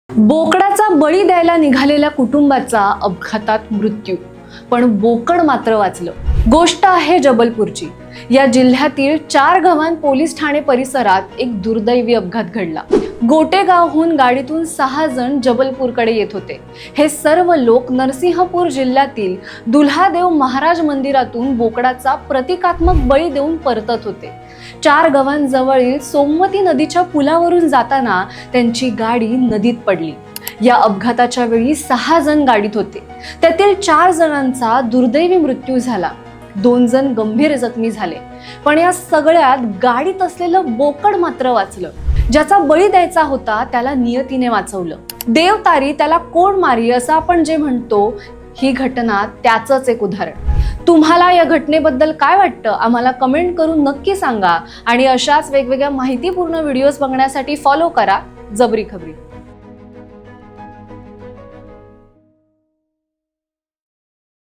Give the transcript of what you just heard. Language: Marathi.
बोकडाचा बळी द्यायला निघालेल्या कुटुंबाचा अपघातात मृत्यू, पण बोकड मात्र वाचलं। गोष्ट आहे जबलपूरची। या जिल्ह्यातील 4 गव्हाण पोलीस ठाणे परिसरात एक दुर्दैवी अपघात घडला। गोटेगावहून गाडीतून 6 जण जबलपूरकडे येत होते। हे सर्व लोक नरसिंहपूर जिल्ह्यातील दुल्हादेव महाराज मंदिरातून बोकडाचा प्रतिकात्मक बळी देऊन परतत होते। 4 गव्हाण जवळील सोमवती नदीच्या पुलावरून जाताना त्यांची गाडी नदीत पडली। या अपघाताच्या वेळी 6 जण गाडीत होते। त्यातील 4 जणांचा दुर्दैवी मृत्यू झाला, 2 जण गंभीर जखमी झाले। पण या सगळ्यात गाडीत असलेलं बोकड मात्र वाचलं। ज्याचा बळी द्यायचा होता त्याला नियतीने वाचवलं। देव तारी त्याला कोण मारी असं आपण जे म्हणतो, ही घटना त्याचंच एक उदाहरण। तुम्हाला या घटनेबद्दल काय वाटतं आम्हाला कमेंट करून नक्की सांगा, आणि अशाच वेगवेगळ्या माहितीपूर्ण व्हिडिओज बघण्यासाठी फॉलो करा जबरी खबरी।